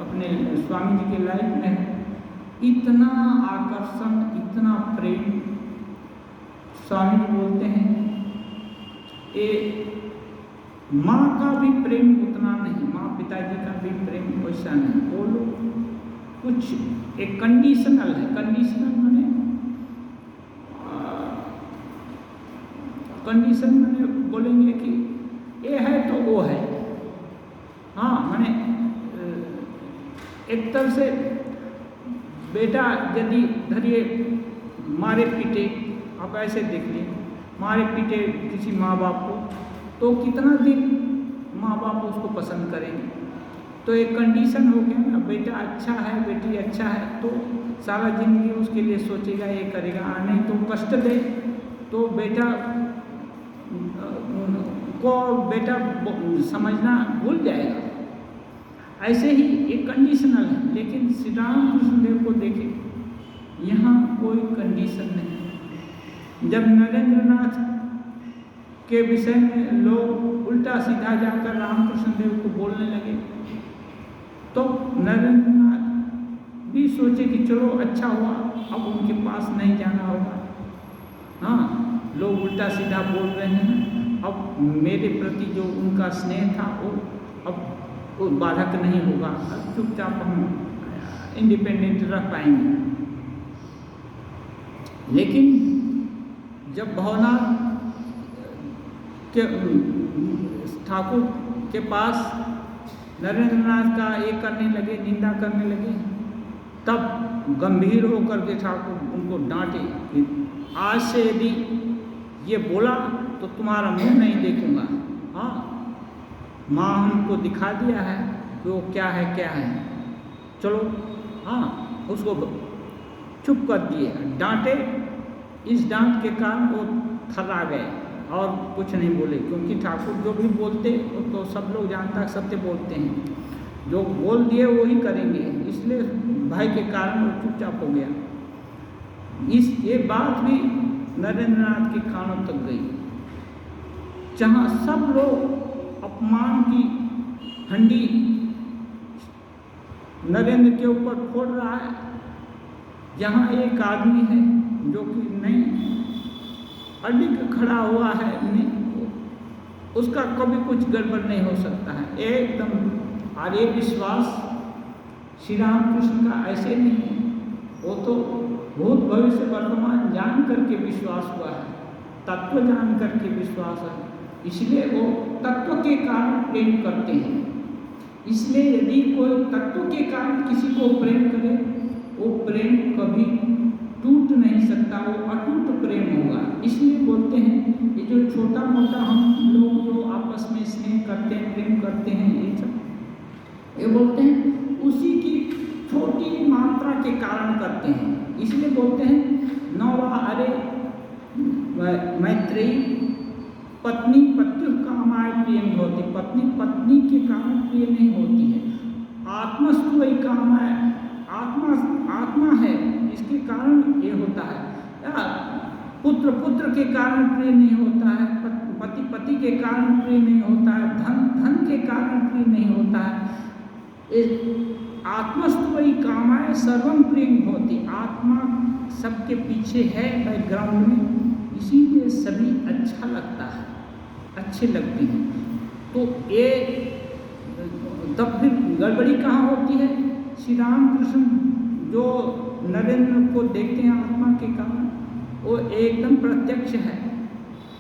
Speaker 1: अपने स्वामी जी के लाइफ में इतना आकर्षण, इतना प्रेम, स्वामी जी बोलते हैं ये माँ का भी प्रेम उतना नहीं, माँ पिताजी का भी प्रेम वैसा नहीं। वो लोग कुछ एक कंडीशनल है, कंडीशनल माने कंडीशन माने बोलेंगे कि ये है तो वो है। हाँ, माने एक तरह से बेटा यदि धरिए मारे पीटे, आप ऐसे देख लीजिए, मारे पीटे किसी माँ बाप को तो कितना दिन माँ बाप उसको पसंद करेंगे। तो एक कंडीशन हो गया ना, बेटा अच्छा है, बेटी अच्छा है, तो सारा जिंदगी उसके लिए सोचेगा, ये करेगा। नहीं तो कष्ट दे तो बेटा को बेटा समझना भूल जाएगा। ऐसे ही एक कंडीशनल है। लेकिन श्री राम कृष्ण देव को देखें, यहाँ कोई कंडीशन नहीं। जब नरेंद्रनाथ के विषय में लोग उल्टा सीधा जाकर रामकृष्ण देव को बोलने लगे तो नरेंद्रनाथ भी सोचे कि चलो अच्छा हुआ, अब उनके पास नहीं जाना होगा। हाँ, लोग उल्टा सीधा बोल रहे हैं, अब मेरे प्रति जो उनका स्नेह था वो अब वो बाधक नहीं होगा, अब चुपचाप हम इंडिपेंडेंट रह पाएंगे। लेकिन जब भवनाथ के ठाकुर के पास नरेंद्रनाथ का ये करने लगे, निंदा करने लगे, तब गंभीर होकर के ठाकुर उनको डांटे कि आज से यदि ये बोला तो तुम्हारा मुंह नहीं देखूंगा। हाँ, माँ हमको दिखा दिया है कि वो क्या है, चलो। हाँ, उसको चुप कर दिए, डांटे। इस डांट के कारण वो थर्रा गए और कुछ नहीं बोले, क्योंकि ठाकुर जो भी बोलते तो सब लोग जानता, सत्य बोलते हैं, जो बोल दिए वो ही करेंगे। इसलिए भय के कारण वो चुपचाप हो गया। ये बात भी नरेंद्रनाथ के कानों तक गई, जहाँ सब लोग अपमान की हंडी नरेंद्र के ऊपर फोड़ रहा है, जहाँ एक आदमी है जो कि नहीं अडिग खड़ा हुआ है, नहीं उसका कभी कुछ गड़बड़ नहीं हो सकता है एकदम। और ये विश्वास श्री राम कृष्ण का ऐसे नहीं है, वो तो भूत भविष्य वर्तमान जान करके विश्वास हुआ है, तत्व जान करके विश्वास है। इसलिए वो तत्व के कारण प्रेम करते हैं। इसलिए यदि कोई तत्व के कारण किसी को प्रेम करे, वो प्रेम कभी टूट नहीं सकता, वो अटूट प्रेम होगा। इसलिए बोलते हैं ये जो छोटा मोटा हम लोग जो आपस में स्नेह करते हैं, प्रेम करते हैं, ये सब ये बोलते हैं उसी की छोटी मात्रा के कारण करते हैं। इसलिए बोलते हैं नौवा अरे मैत्रेयी पत्नी पत्यु कामाय प्रिय होती, पत्नी पत्नी के कारण प्रिय नहीं होती है। आत्मस्तु वही कामाय, आत्मा है, इसके कारण ये होता है। पुत्र पुत्र के कारण प्रिय नहीं होता है, पति पति के कारण प्रिय नहीं होता है, धन धन के कारण प्रिय नहीं होता है। आत्मस्तु वही कामाय सर्वम प्रिय होती, आत्मा सबके पीछे है बैकग्राउंड में, इसीलिए सभी अच्छा लगता है, अच्छे लगते हैं। तो ये तब फिर गड़बड़ी कहाँ होती है? श्री राम कृष्ण जो नरेंद्र को देखते हैं आत्मा के कारण, वो एकदम प्रत्यक्ष है,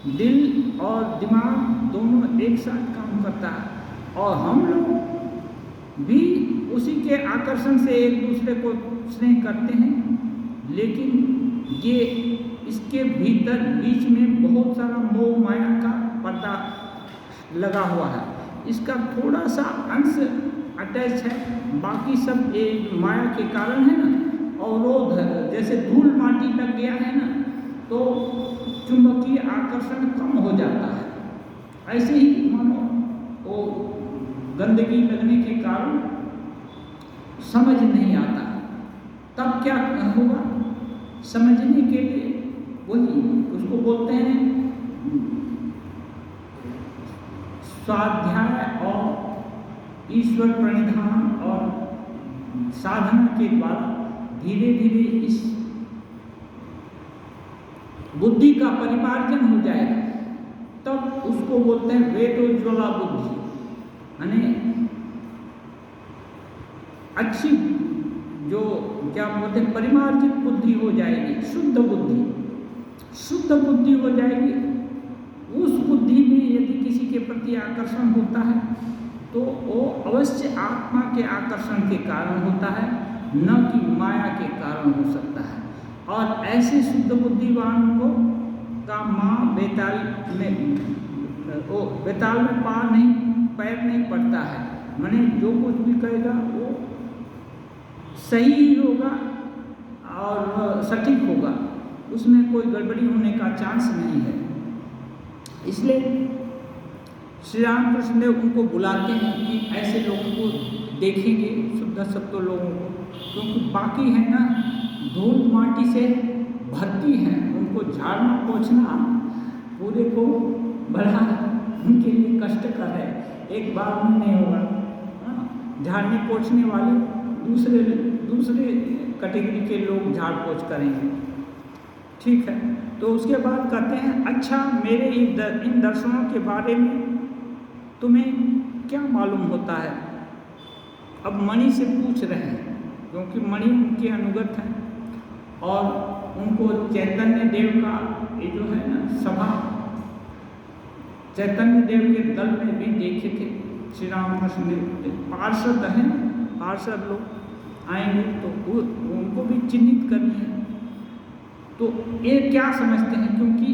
Speaker 1: दिल और दिमाग दोनों एक साथ काम करता है और हम लोग भी उसी के आकर्षण से एक दूसरे को स्नेह करते हैं। लेकिन ये इसके भीतर बीच में बहुत सारा मोह माया का पर्दा लगा हुआ है। इसका थोड़ा सा अंश अटैच है, बाकी सब ये माया के कारण है ना, अवरोध है। जैसे धूल माटी लग गया है ना, तो चुंबकीय आकर्षण कम हो जाता है। ऐसे ही मानो वो गंदगी लगने के कारण समझ नहीं आता, तब क्या होगा? समझने के लिए वही उसको बोलते हैं स्वाध्याय और ईश्वर प्रणिधान और साधना के द्वारा धीरे धीरे इस बुद्धि का परिमार्जन हो जाएगा, तब उसको बोलते हैं वेदोज्ज्वला बुद्धि। यानी अच्छी जो क्या बोलते हैं परिमार्जित बुद्धि हो जाएगी, शुद्ध बुद्धि हो जाएगी। उस बुद्धि में यदि किसी के प्रति आकर्षण होता है तो वो अवश्य आत्मा के आकर्षण के कारण होता है, न कि माया के कारण हो सकता है। और ऐसे शुद्ध बुद्धिवान को का माँ बेताल में पैर नहीं पड़ता है। माने जो कुछ भी कहेगा वो सही ही होगा और सटीक होगा, उसमें कोई गड़बड़ी होने का चांस नहीं है। इसलिए श्री रामकृष्ण देव उनको बुलाते हैं कि ऐसे लोगों को देखेंगे, शुद्ध सत्व लोगों को, क्योंकि बाकी है ना धूल माटी से भरती हैं, उनको झाड़ना पोंछना पूरे को बड़ा उनके लिए कष्टकर है। एक बार में नहीं होगा। झाड़ने पोंछने वाले दूसरे कैटेगरी के लोग झाड़ पोंछ करेंगे, ठीक है। तो उसके बाद कहते हैं अच्छा मेरे इन दर्शनों के बारे में तुम्हें क्या मालूम होता है? अब मणि से पूछ रहे हैं, क्योंकि मणि उनके अनुगत हैं और उनको चैतन्य देव का ये जो है ना सभा, चैतन्य देव के दल में भी देखे थे श्री रामकृष्ण देव। पार्षद हैं, पार्षद लोग आएंगे तो उनको भी चिन्हित करनी है। तो ये क्या समझते हैं, क्योंकि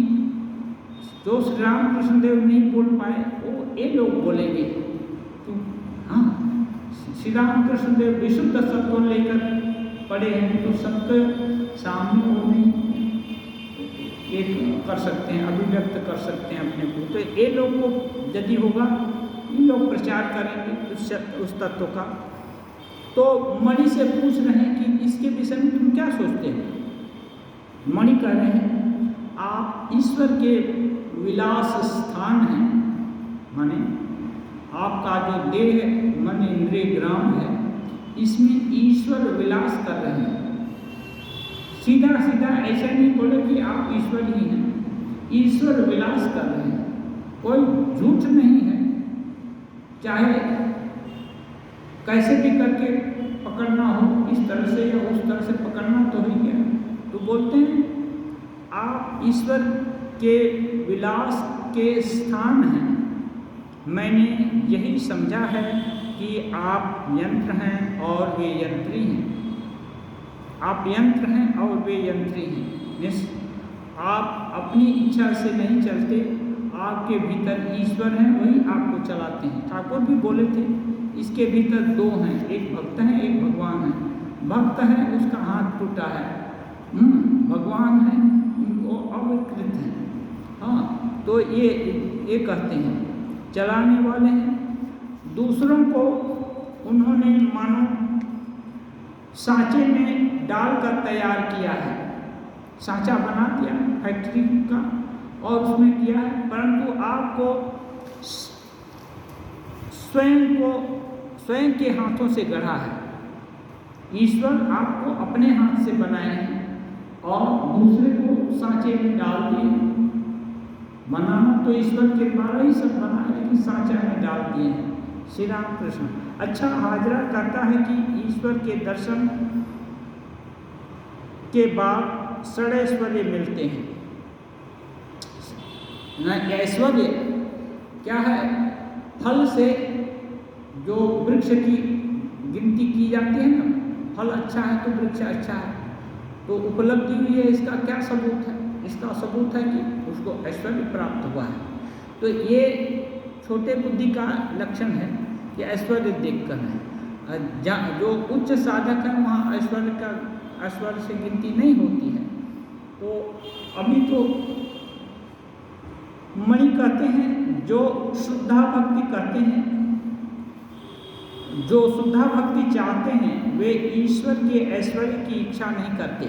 Speaker 1: जो श्री रामकृष्ण देव नहीं बोल पाए वो ये लोग बोलेंगे। तो हाँ, श्री रामकृष्ण देव विशुद्ध सत्व लेकर पड़े हैं, तो सबके सामने वो नहीं एक कर सकते हैं, अभिव्यक्त कर सकते हैं अपने को। तो ये लोग को यदि होगा, ये लोग प्रचार करेंगे उस तत्व का। तो मणि से पूछ रहे हैं कि इसके विषय में तुम क्या सोचते हैं? मणि कह रहे हैं आप ईश्वर के विलास स्थान हैं, माने आपका जो देह मन इंद्रिय ग्राम है, इसमें ईश्वर विलास कर रहे हैं। सीधा ऐसा नहीं बोले कि आप ईश्वर ही हैं, ईश्वर विलास कर रहे हैं, कोई झूठ नहीं है। चाहे कैसे भी करके पकड़ना हो, इस तरह से या उस तरह से पकड़ना तो ही है। तो बोलते हैं आप ईश्वर के विलास के स्थान हैं। मैंने यही समझा है कि आप यंत्र हैं और वे यंत्री हैं। आप यंत्र हैं और वे यंत्री हैं। आप अपनी इच्छा से नहीं चलते, आपके भीतर ईश्वर हैं, वही आपको चलाते हैं। ठाकुर भी बोले थे इसके भीतर दो हैं, एक भक्त है एक भगवान है। भक्त है उसका हाथ टूटा है, भगवान है वो अविकृत है। हाँ, तो ये कहते हैं चलाने वाले हैं। दूसरों को उन्होंने मानो सांचे में डालकर तैयार किया है, सांचा बना दिया फैक्ट्री का और उसमें किया है, परंतु आपको स्वयं के हाथों से गढ़ा है। ईश्वर आपको अपने हाथ से बनाए हैं और दूसरे को सांचे में डाल दिए। बनाना तो ईश्वर के द्वारा ही सब बना है, लेकिन सांचा में डाल दिए हैं श्री रामकृष्ण। अच्छा, हाजरा कहता है कि ईश्वर के दर्शन के बाद षडैश्वर्य मिलते हैं। ऐश्वर्य क्या है? फल से जो वृक्ष की गिनती की जाती है ना, फल अच्छा है तो वृक्ष अच्छा है, तो उपलब्धि हुई है, इसका क्या सबूत है? इसका सबूत है कि उसको ऐश्वर्य प्राप्त हुआ है। तो ये छोटे बुद्धि का लक्षण है कि ऐश्वर्य देखकर है। जो उच्च साधक है वहाँ ऐश्वर्य से गिनती नहीं होती है। तो अभी तो मणि कहते हैं जो शुद्धा भक्ति करते हैं, जो शुद्धा भक्ति चाहते हैं, वे ईश्वर के ऐश्वर्य की इच्छा नहीं करते।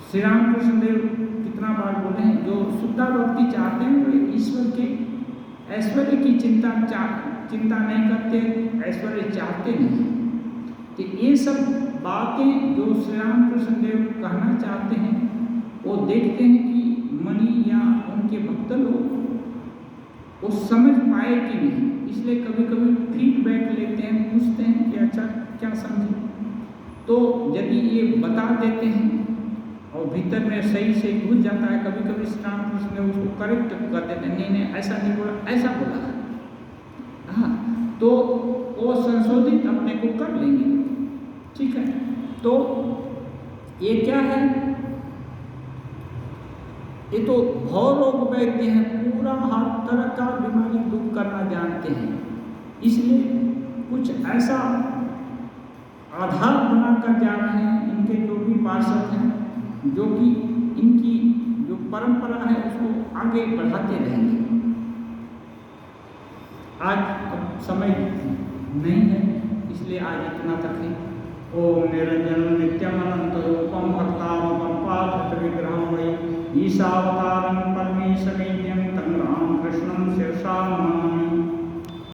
Speaker 1: श्री रामकृष्ण देव कितना बार बोले हैं, जो शुद्धा भक्ति चाहते हैं वे ईश्वर के ऐश्वर्य की चिंता नहीं करते, ऐश्वर्य चाहते नहीं। तो ये सब बातें जो श्री रामकृष्ण देव कहना चाहते हैं, वो देखते हैं कि मणि या उनके भक्त लोग वो समझ पाए कि नहीं। इसलिए कभी कभी फीडबैक लेते हैं, पूछते हैं कि अच्छा क्या समझे, तो यदि ये बता देते हैं और भीतर में सही से घुस जाता है, कभी कभी श्री रामकृष्ण देव उसको करेक्ट कर देते हैं, नहीं ऐसा नहीं बोला, ऐसा बोला है, हाँ, तो वो संशोधित अपने को कर लेंगे। ठीक है, तो ये क्या है? ये तो भव रोग वैद्य हैं, पूरा हर तरह का बीमारी दूर करना जानते हैं। इसलिए कुछ ऐसा आधार बनाकर जा रहे हैं इनके जो भी पार्षद हैं, जो कि इनकी जो परंपरा है उसको आगे बढ़ाते रहेंगे। आज अब समय नहीं है, इसलिए आज इतना तक है। ओम निरंजन नित्यमनंत रूपम भक्तामपम पाठ विग्रहम वै ईशावतारं परमेशमेद्यं तं रामकृष्णं शिरसा नमामि।